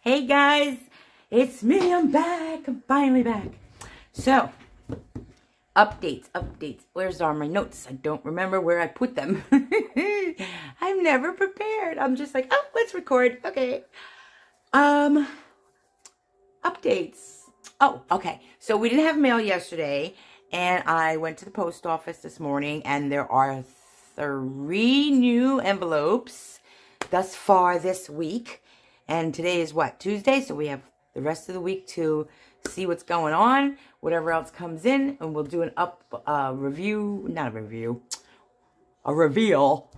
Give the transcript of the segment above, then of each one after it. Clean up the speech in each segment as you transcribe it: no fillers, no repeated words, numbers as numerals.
Hey guys, it's me, I'm back, I'm finally back. So, updates. Where's all my notes? I don't remember where I put them. I'm never prepared. I'm just like, oh, let's record, okay. Updates. Oh, okay. So we didn't have mail yesterday, and I went to the post office this morning, and there are 3 new envelopes thus far this week. And today is what? Tuesday? So we have the rest of the week to see what's going on, whatever else comes in, and we'll do a reveal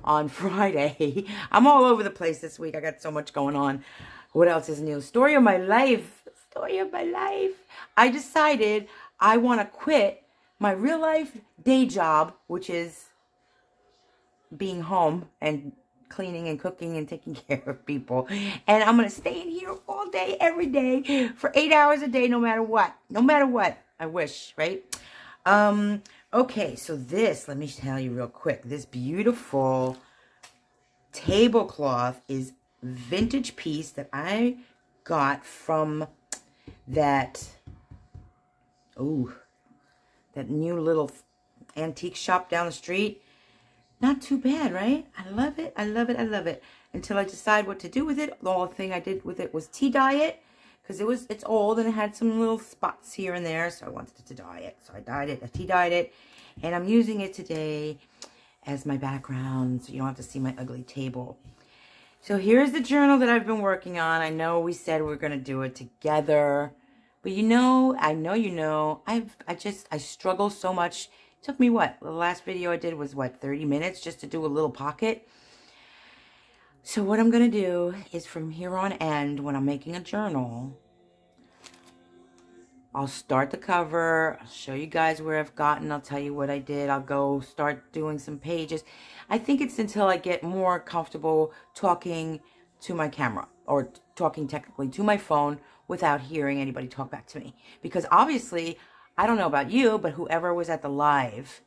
on Friday. I'm all over the place this week. I got so much going on. What else is new? Story of my life. Story of my life. I decided I want to quit my real life day job, which is being home and cleaning and cooking and taking care of people. And I'm going to stay in here all day, every day, for 8 hours a day, no matter what. No matter what. I wish, right? Okay, so this, let me tell you real quick. This beautiful tablecloth is vintage piece that I got from that, that new little antique shop down the street. Not too bad, right? I love it. I love it. I love it. Until I decide what to do with it. The only thing I did with it was tea dye it. Because it's old and it had some little spots here and there. So I wanted to dye it. So I dyed it. I tea dyed it. And I'm using it today as my background. So you don't have to see my ugly table. So here's the journal that I've been working on. I know we said we are going to do it together. But you know, I struggle so much. It took me, what? The last video I did was, what, 30 minutes just to do a little pocket? So what I'm going to do is from here on end, when I'm making a journal, I'll start the cover. I'll show you guys where I've gotten. I'll tell you what I did. I'll go start doing some pages. I think it's until I get more comfortable talking to my camera or talking technically to my phone without hearing anybody talk back to me. Because obviously, I don't know about you, but whoever was at the live,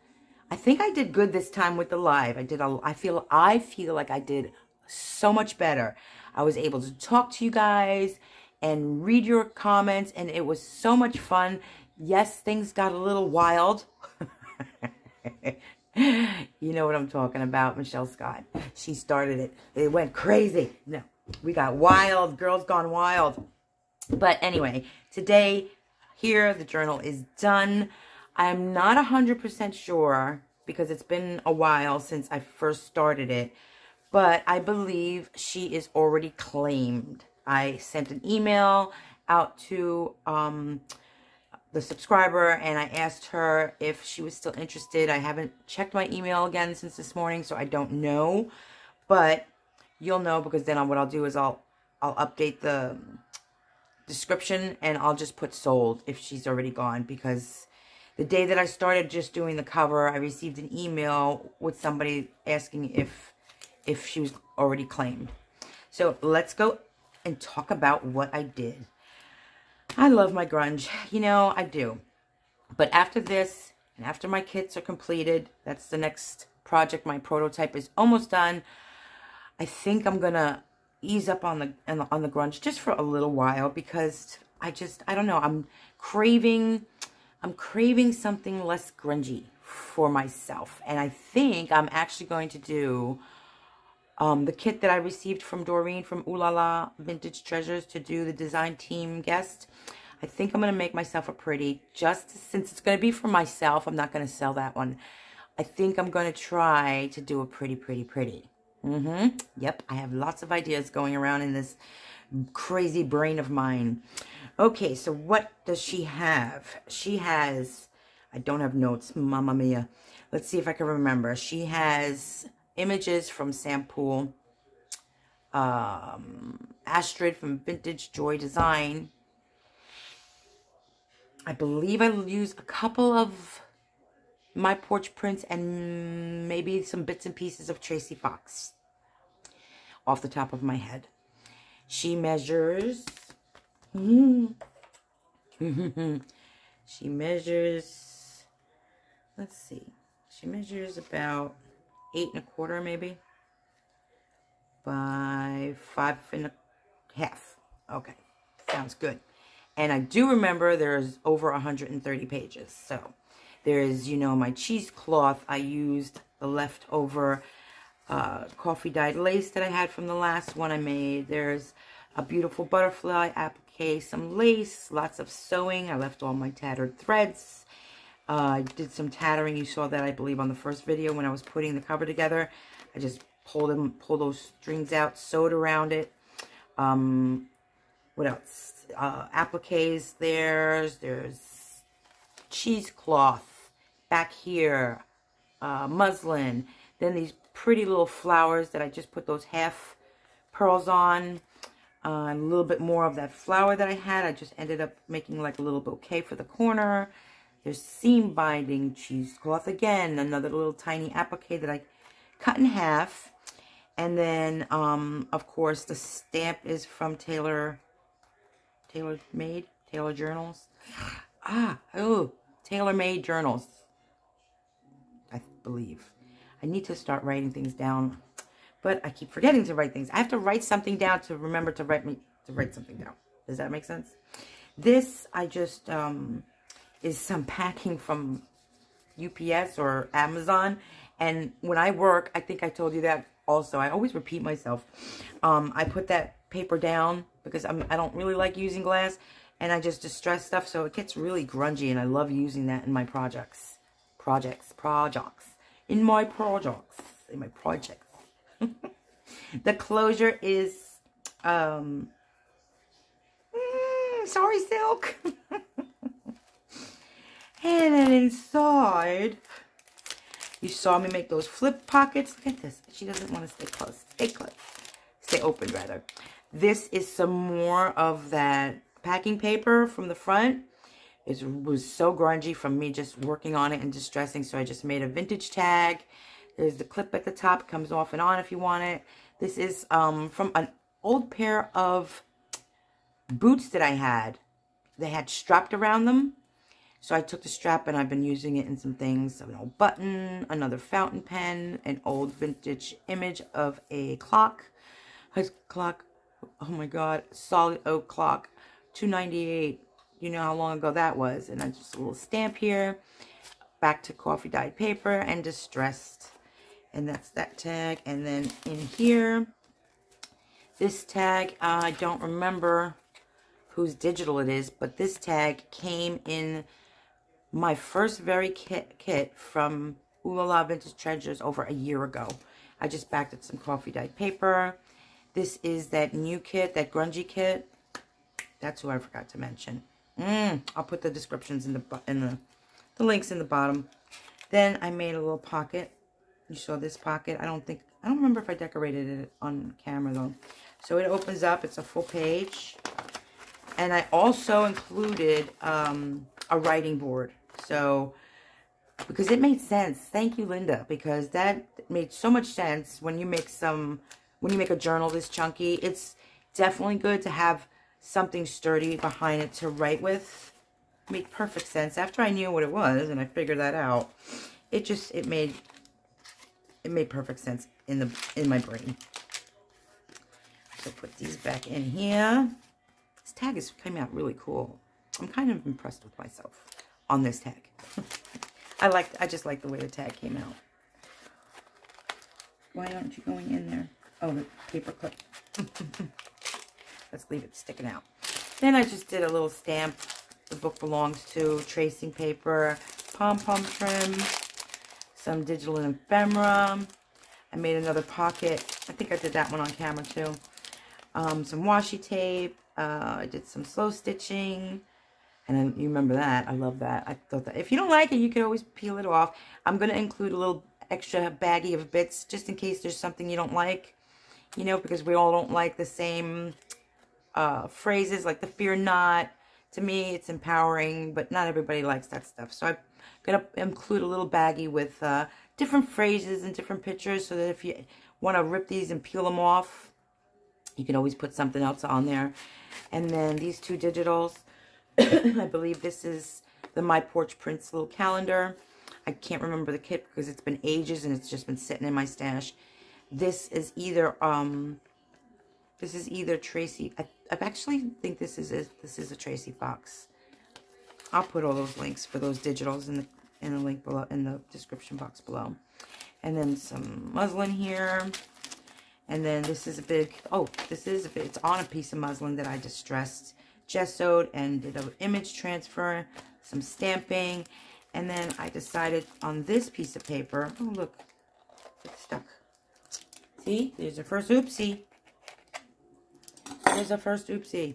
I think I did good this time with the live. I feel like I did so much better. I was able to talk to you guys and read your comments, and it was so much fun. Yes, things got a little wild. You know what I'm talking about, Michelle Scott. She started it. It went crazy. No, we got wild. Girls gone wild. But anyway, today, here, the journal is done. I'm not 100% sure because it's been a while since I first started it, but I believe she is already claimed. I sent an email out to the subscriber and I asked her if she was still interested. I haven't checked my email again since this morning, so I don't know, but you'll know because then what I'll do is I'll update the description and I'll just put sold if she's already gone, because the day that I started just doing the cover, I received an email with somebody asking if she was already claimed. So let's go and talk about what I did. I love my grunge, you know, I do. But after this and after my kits are completed, that's the next project. My prototype is almost done. I think I'm gonna ease up on the grunge just for a little while because I don't know, I'm craving something less grungy for myself. And I think I'm actually going to do the kit that I received from Doreen from Ooh La La Vintage Treasures to do the design team guest. I think I'm going to make myself a pretty, just since it's going to be for myself. I'm not going to sell that one. I think I'm going to try to do a pretty. Yep, I have lots of ideas going around in this crazy brain of mine. Okay, so what does she have? She has, I don't have notes, mamma mia. Let's see if I can remember. She has images from Sampool, Astrid from Vintage Joy Design. I believe I'll use a couple of My Porch Prints and maybe some bits and pieces of Tracy Fox off the top of my head. She measures she measures, let's see, she measures about 8 1/4 maybe by 5 1/2. Okay. Sounds good. And I do remember there's over 130 pages. So there's, you know, my cheesecloth. I used the leftover coffee dyed lace that I had from the last one I made. There's a beautiful butterfly applique, some lace, lots of sewing. I left all my tattered threads. I did some tattering. You saw that, I believe, on the first video when I was putting the cover together. I just pulled those strings out, sewed around it. What else? Appliques. There's cheesecloth back here, muslin. Then these pretty little flowers that I just put those half pearls on. A little bit more of that flower that I had. I just ended up making like a little bouquet for the corner. There's seam binding cheesecloth again. Another little tiny applique that I cut in half. And then, of course, the stamp is from Tailor Journals. Tailor Made Journals, I believe. I need to start writing things down, but I keep forgetting to write things. I have to write something down to remember to write something down. Does that make sense? This, I just, is some packing from UPS or Amazon. And when I work, I think I told you that also. I always repeat myself. I put that paper down because I don't really like using glass. And I just distress stuff, so it gets really grungy. And I love using that in my projects. In my projects. The closure is, sorry, Silk. And then inside, you saw me make those flip pockets. Look at this. She doesn't want to stay close. Stay open, rather. This is some more of that packing paper from the front. It was so grungy from me just working on it and distressing, so I just made a vintage tag. There's the clip at the top. Comes off and on if you want it. This is from an old pair of boots that I had. They had strapped around them. So I took the strap and I've been using it in some things. An old button, another fountain pen, an old vintage image of a clock. Oh my God, solid oak clock, $2.98. You know how long ago that was. And then just a little stamp here. Back to coffee dyed paper and distressed. And that's that tag. And then in here, this tag, I don't remember whose digital it is, but this tag came in my first very kit from Ooh La La Vintage Treasures over a year ago. I just backed it some coffee dyed paper. This is that new kit, that grungy kit. That's who I forgot to mention. I'll put the descriptions in the links in the bottom. Then I made a little pocket. You saw this pocket. I don't remember if I decorated it on camera though. So it opens up. It's a full page. And I also included a writing board. So, because it made sense. Thank you, Linda, because that made so much sense when you make a journal this chunky. It's definitely good to have something sturdy behind it to write with. It made perfect sense. After I knew what it was and I figured that out, it made perfect sense in my brain. So put these back in here. This tag is coming out really cool. I'm kind of impressed with myself on this tag. I just like the way the tag came out. Why aren't you going in there? Oh, the paper clip. Let's leave it sticking out. Then I just did a little stamp the book belongs to, tracing paper, pom-pom trim, some digital ephemera. I made another pocket. I think I did that one on camera too. Some washi tape. I did some slow stitching. And then you remember that. I love that. I thought that if you don't like it, you can always peel it off. I'm going to include a little extra baggie of bits just in case there's something you don't like. You know, because we all don't like the same phrases, like the fear not. To me, it's empowering, but not everybody likes that stuff. So I'm going to include a little baggie with different phrases and different pictures so that if you want to rip these and peel them off, you can always put something else on there. And then these two digitals. I believe this is the My Porch Prints little calendar. I can't remember the kit because it's been ages and it's just been sitting in my stash. This is either, This is either Tracy. I actually think this is a Tracy Fox. I'll put all those links for those digitals in the link below, in the description box below. And then some muslin here. And then this is a big, it's on a piece of muslin that I distressed, gessoed, and did an image transfer, some stamping. And then I decided on this piece of paper, oh look, it's stuck. See, there's a first oopsie. There's a first oopsie.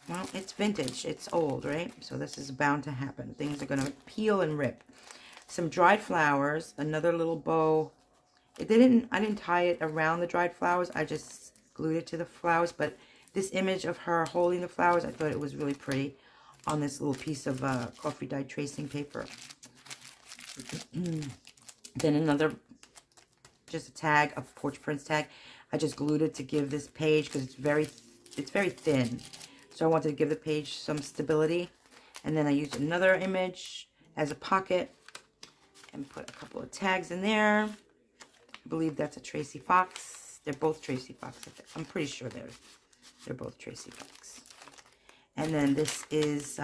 Well, it's vintage. It's old, right? So this is bound to happen. Things are going to peel and rip. Some dried flowers. Another little bow. I didn't tie it around the dried flowers. I just glued it to the flowers. But this image of her holding the flowers, I thought it was really pretty on this little piece of coffee dyed tracing paper. Then another, just a tag, a Porch Prince tag. I just glued it to give this page, because it's very thin. So I wanted to give the page some stability. And then I used another image as a pocket and put a couple of tags in there. I believe that's a Tracy Fox. They're both Tracy Fox. I'm pretty sure they're both Tracy Fox. And then this is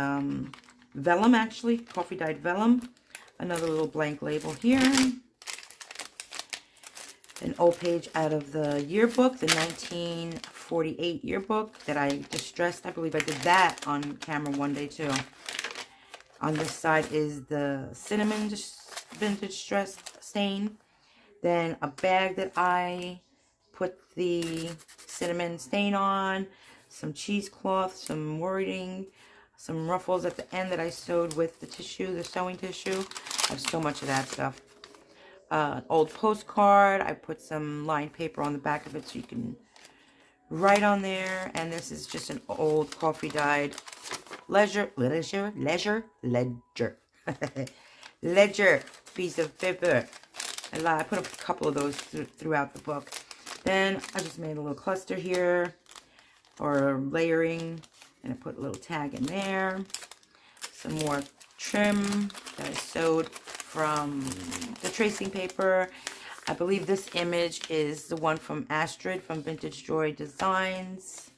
vellum, actually, coffee dyed vellum. Another little blank label here. An old page out of the yearbook, the 1948 yearbook that I distressed. I believe I did that on camera one day too. On this side is the cinnamon vintage distressed stain. Then a bag that I put the cinnamon stain on. Some cheesecloth, some wording, some ruffles at the end that I sewed with the tissue, the sewing tissue. I have so much of that stuff. An old postcard. I put some lined paper on the back of it so you can write on there. And this is just an old coffee dyed ledger piece of paper. I put a couple of those throughout the book. Then I just made a little cluster here, or layering, and I put a little tag in there. Some more trim that I sewed from the tracing paper. I believe this image is the one from Astrid from Vintage Joy Designs.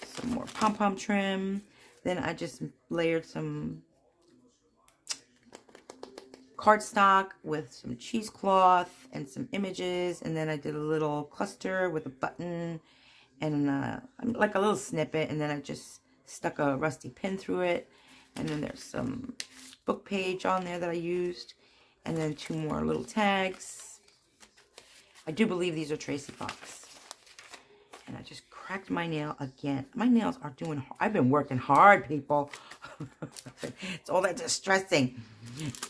Some more pom-pom trim. Then I just layered some cardstock with some cheesecloth and some images. And then I did a little cluster with a button and like a little snippet. And then I just stuck a rusty pin through it. And then there's some book page on there that I used. And then two more little tags. I do believe these are Tracy Fox. And I just cracked my nail again. My nails are doing, I've been working hard, people. It's all that distressing.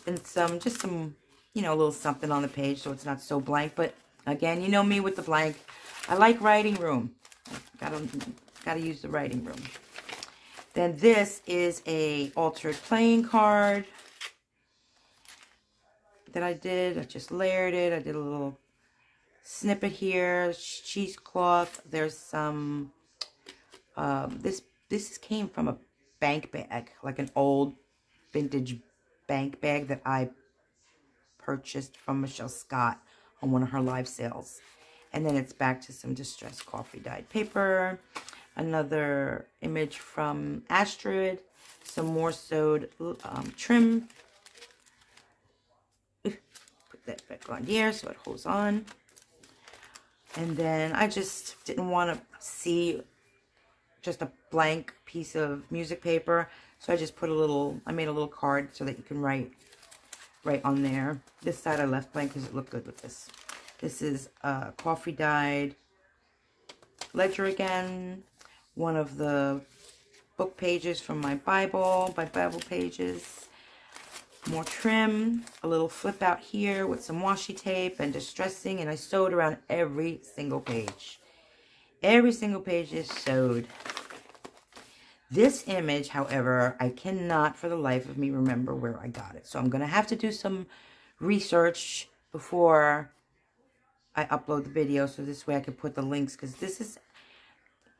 And just some, you know, a little something on the page so it's not so blank. But again, you know me with the blank. I like writing room. Gotta use the writing room. Then this is a altered playing card that I did. I just layered it. I did a little snippet here, cheesecloth. There's some, this came from a bank bag, like an old vintage bank bag that I purchased from Michelle Scott on one of her live sales. And then it's back to some distressed coffee dyed paper. Another image from Astrid. Some more sewed trim. Put that back on here so it holds on. And then I just didn't want to see just a blank piece of music paper. So I just put I made a little card so that you can write on there. This side I left blank because it looked good with this. This is a coffee dyed ledger again. One of the book pages from my Bible pages. More trim, a little flip out here with some washi tape and distressing, and I sewed around every single page. Every single page is sewed. This image, however, I cannot for the life of me remember where I got it. So I'm going to have to do some research before I upload the video, so this way I can put the links, because this is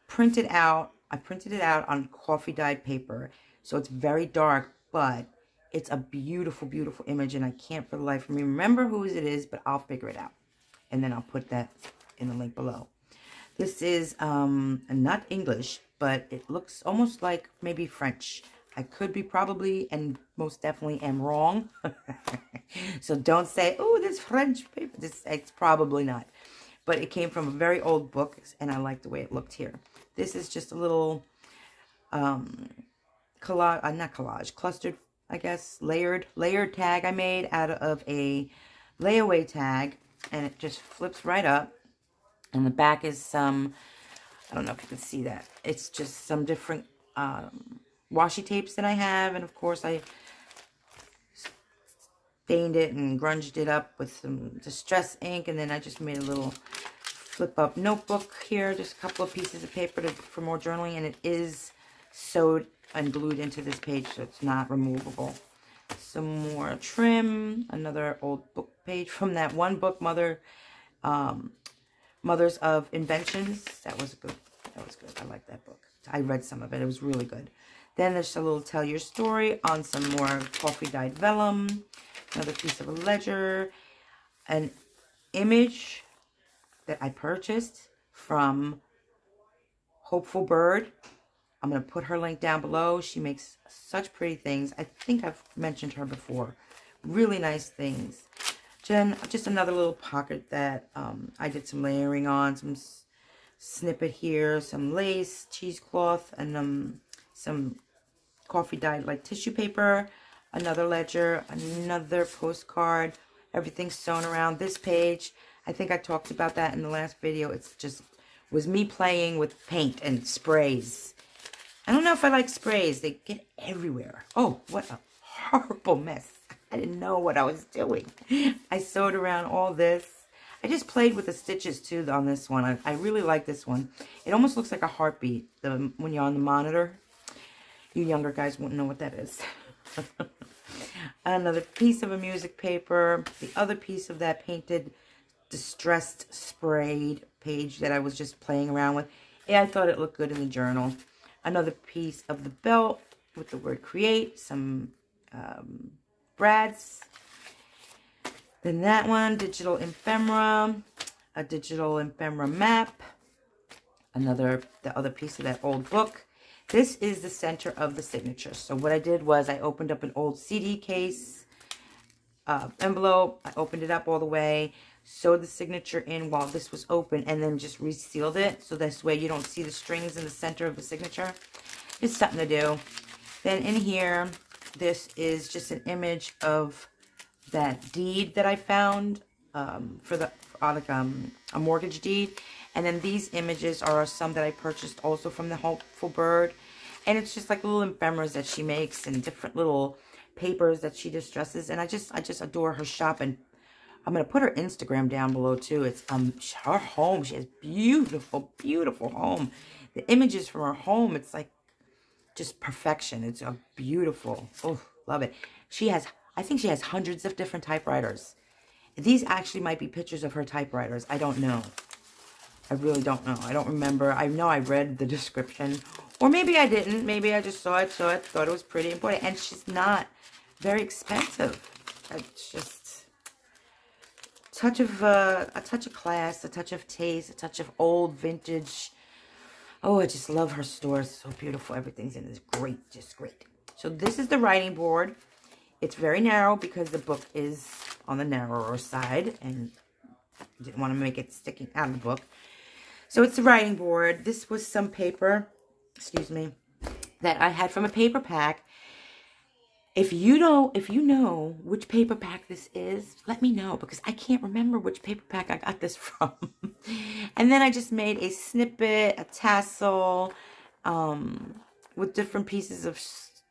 printed out. I printed it out on coffee dyed paper, so it's very dark, but it's a beautiful, beautiful image, and I can't for the life of me remember whose it is, but I'll figure it out. And then I'll put that in the link below. This is not English, but it looks almost like maybe French. I could be probably and most definitely am wrong. So don't say, oh, this French paper. It's probably not. But it came from a very old book, and I like the way it looked here. This is just a little collage, not collage, clustered, I guess, layered tag I made out of a layaway tag, and it just flips right up. And the back is some, I don't know if you can see that. It's just some different washi tapes that I have, and of course I stained it and grunged it up with some distress ink, and then I just made a little flip-up notebook here, just a couple of pieces of paper for more journaling, and it is sewed and glued into this page, so it's not removable. Some more trim, another old book page from that one book, Mothers of Inventions. That was good. I like that book. I read some of it. It was really good. Then there's a little tell your story on some more coffee dyed vellum. Another piece of a ledger. An image that I purchased from Hopeful Bird. I'm going to put her link down below. She makes such pretty things. I think I've mentioned her before. Really nice things. Then just another little pocket that I did some layering on. Some snippet here. Some lace, cheesecloth, and some coffee dyed like tissue paper. Another ledger. Another postcard. Everything's sewn around this page. I think I talked about that in the last video. It's just was me playing with paint and sprays. I don't know if I like sprays. They get everywhere. Oh, what a horrible mess. I didn't know what I was doing. I sewed around all this. I just played with the stitches too on this one. I really like this one. It almost looks like a heartbeat when you're on the monitor. You younger guys wouldn't know what that is. Another piece of a music paper. The other piece of that painted, distressed, sprayed page that I was just playing around with. Yeah, I thought it looked good in the journal. Another piece of the belt with the word create. Some brads. Then that one, digital ephemera. A digital ephemera map. The other piece of that old book. This is the center of the signature. So what I did was I opened up an old CD case envelope. I opened it up all the way, sewed the signature in while this was open, and then just resealed it. So this way you don't see the strings in the center of the signature. It's something to do. Then in here, this is just an image of that deed that I found for a mortgage deed. And then these images are some that I purchased also from the Hopeful Bird. And it's just like little ephemeras that she makes and different little papers that she distresses. And I just adore her shop. And I'm going to put her Instagram down below too. It's her home. She has beautiful, beautiful home. The images from her home, it's like just perfection. It's a beautiful. Oh, love it. I think she has hundreds of different typewriters. These actually might be pictures of her typewriters. I don't know. I really don't know. I don't remember. I know I read the description. Or maybe I didn't. Maybe I just saw it, thought it was pretty important. And she's not very expensive. It's just a touch of class, a touch of taste, a touch of old vintage. Oh, I just love her store. It's so beautiful. Everything's in it. It's great. Just great. So this is the writing board. It's very narrow because the book is on the narrower side. And I didn't want to make it sticking out of the book. So it's a writing board. This was some paper, excuse me, that I had from a paper pack. If you know which paper pack this is, let me know, because I can't remember which paper pack I got this from. And then I just made a snippet, a tassel, with different pieces of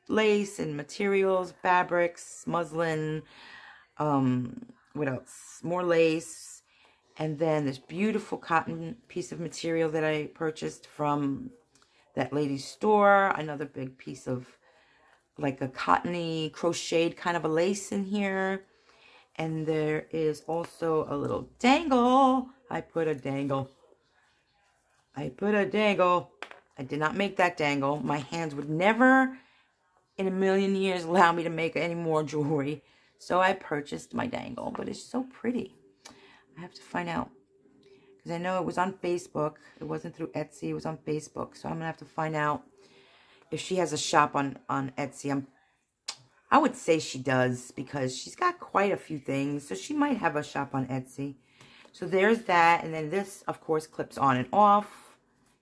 lace and materials, fabrics, muslin, what else? More lace. And then this beautiful cotton piece of material that I purchased from that lady's store. Another big piece of like a cottony crocheted kind of a lace in here. And there is also a little dangle. I put a dangle. I did not make that dangle. My hands would never in a million years allow me to make any more jewelry. So I purchased my dangle. But it's so pretty. I have to find out, because because I know it was on Facebook. It wasn't through Etsy. It was on Facebook. So I'm going to have to find out if she has a shop on Etsy. I would say she does because she's got quite a few things. So she might have a shop on Etsy. So there's that. And then this, of course, clips on and off.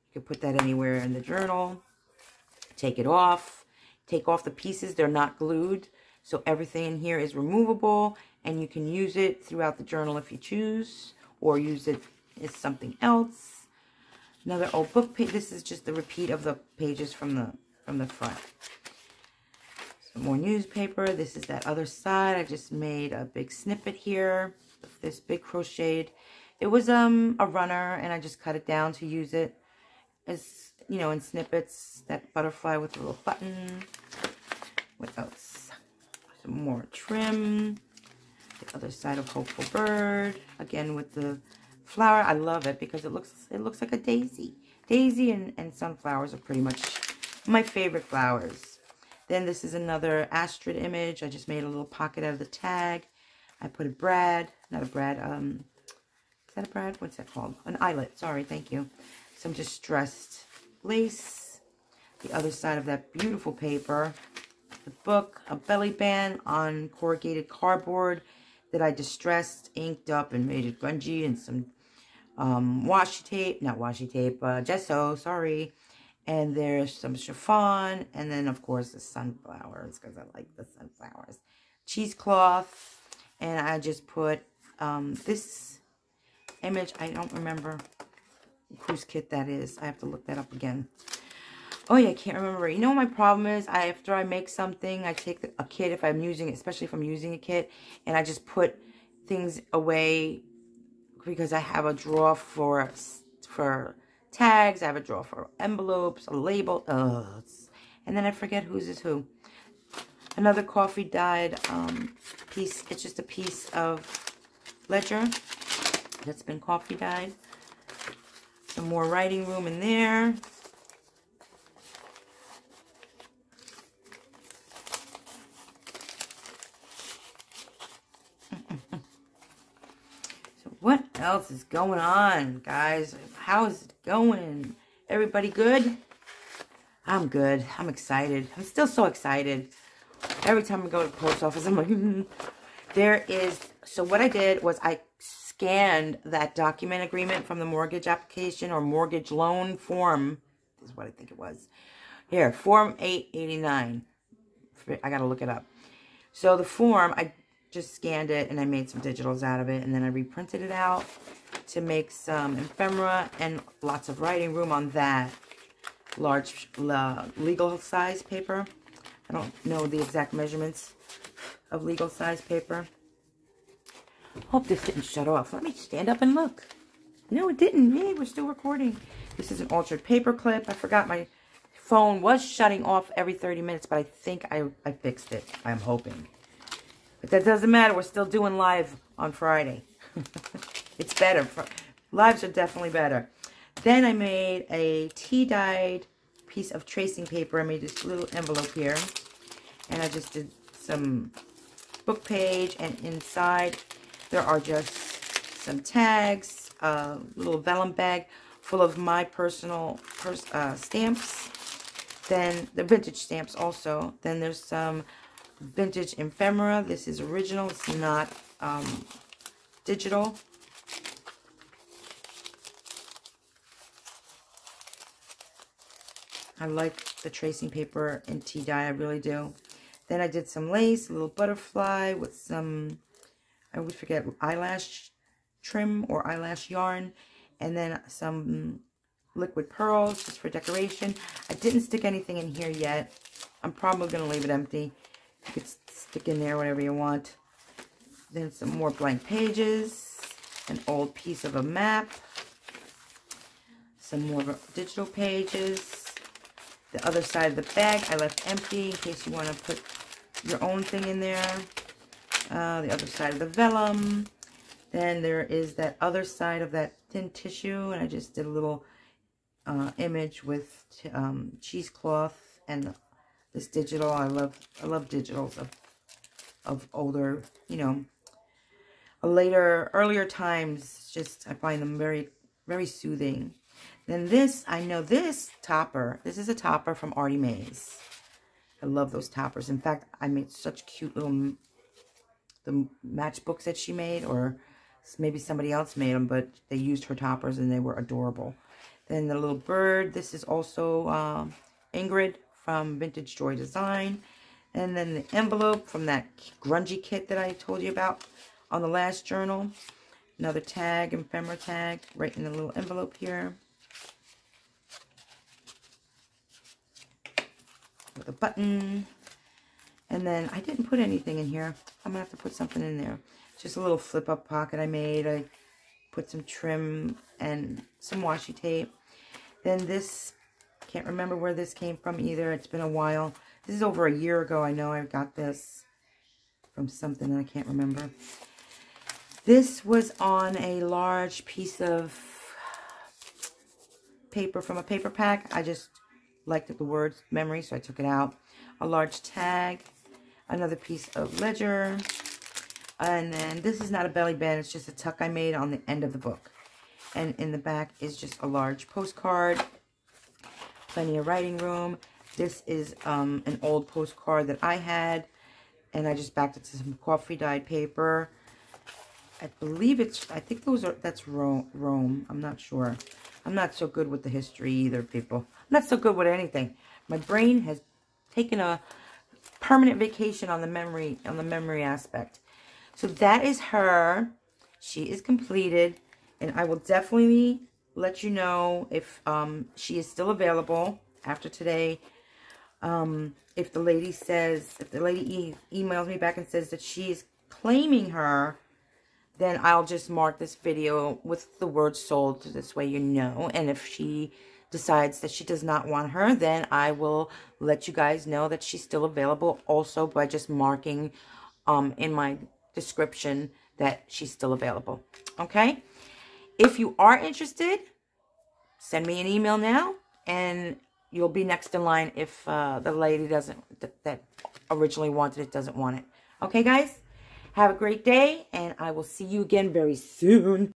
You can put that anywhere in the journal. Take it off. Take off the pieces. They're not glued. So everything in here is removable. And you can use it throughout the journal if you choose. Or use it as something else. Another old book page. This is just the repeat of the pages from the front. Some more newspaper. This is that other side. I just made a big snippet here of this big crocheted. It was a runner, and I just cut it down to use it as, you know, in snippets. That butterfly with a little button. What else? Some more trim. The other side of Hopeful Bird. Again with the flower. I love it because it looks like a daisy. Daisy and sunflowers are pretty much my favorite flowers. Then this is another Astrid image. I just made a little pocket out of the tag. I put is that a brad? What's that called? An eyelet. Sorry, thank you. Some distressed lace. The other side of that beautiful paper. The book, a belly band on corrugated cardboard that I distressed, inked up, and made it grungy, and some gesso, sorry. And there's some chiffon, and then, of course, the sunflowers, because I like the sunflowers. Cheesecloth, and I just put this image. I don't remember whose kit that is. I have to look that up again. Oh, yeah, I can't remember. You know what my problem is? After I make something, I take a kit if I'm using it, especially if I'm using a kit, and I just put things away because I have a drawer for tags. I have a drawer for envelopes, a label. And then I forget whose is who. Another coffee dyed piece. It's just a piece of ledger that's been coffee dyed. Some more writing room in there. What else is going on, guys? How is it going? Everybody good? I'm good. I'm excited. I'm still so excited. Every time I go to the post office, I'm like, so what I did was I scanned that document agreement from the mortgage application or mortgage loan form. This is what I think it was. Here, Form 889. I got to look it up. So the form, I just scanned it and I made some digitals out of it, and then I reprinted it out to make some ephemera and lots of writing room on that large legal size paper. I don't know the exact measurements of legal size paper. Hope this didn't shut off. Let me stand up and look. No, it didn't. Hey, we're still recording. This is an altered paper clip. I forgot my phone was shutting off every 30 minutes, but I think I fixed it. I'm hoping. But that doesn't matter. We're still doing live on Friday. It's better. Lives are definitely better. Then I made a tea-dyed piece of tracing paper. I made this little envelope here. And I just did some book page. And inside there are just some tags. A little vellum bag full of my personal stamps. Then the vintage stamps also. Then there's some vintage ephemera. This is original. It's not digital. I like the tracing paper in tea dye. I really do. Then I did some lace, a little butterfly with some, I always forget, eyelash trim or eyelash yarn. And then some liquid pearls just for decoration. I didn't stick anything in here yet. I'm probably going to leave it empty. You could stick in there whatever you want. Then some more blank pages. An old piece of a map. Some more digital pages. The other side of the bag I left empty in case you want to put your own thing in there. The other side of the vellum. Then there is that other side of that thin tissue, and I just did a little image with cheesecloth and this digital. I love digitals of older, you know, earlier times. Just I find them very Very soothing. Then this, I know this topper. This is a topper from Artie Mae's. I love those toppers. In fact, I made such cute little the matchbooks that she made, or maybe somebody else made them, but they used her toppers and they were adorable. Then the little bird. This is also Ingrid from Vintage Joy Design. And then the envelope from that grungy kit that I told you about on the last journal. Another tag, Emphemra tag, right in the little envelope here. With a button. And then I didn't put anything in here. I'm going to have to put something in there. Just a little flip-up pocket I made. I put some trim and some washi tape. Then this, can't remember where this came from either. It's been a while. This is over a year ago. I know I got this from something that I can't remember. This was on a large piece of paper from a paper pack. I just liked the words memory, so I took it out. A large tag, another piece of ledger, and then this is not a belly band. It's just a tuck I made on the end of the book. And in the back is just a large postcard. Plenty of writing room. This is an old postcard that I had, and I just backed it to some coffee dyed paper. I believe it's, I think that's Rome. I'm not sure. I'm not so good with the history either, people. I'm not so good with anything. My brain has taken a permanent vacation on the memory aspect. So that is her. She is completed, and I will definitely let you know if she is still available after today. If the lady emails me back and says that she is claiming her, then I'll just mark this video with the word sold, so this way you know. And if she decides that she does not want her, then I will let you guys know that she's still available, also by just marking in my description that she's still available. Okay? If you are interested, send me an email now, and you'll be next in line if the lady that originally wanted it doesn't want it. Okay, guys? Have a great day, and I will see you again very soon.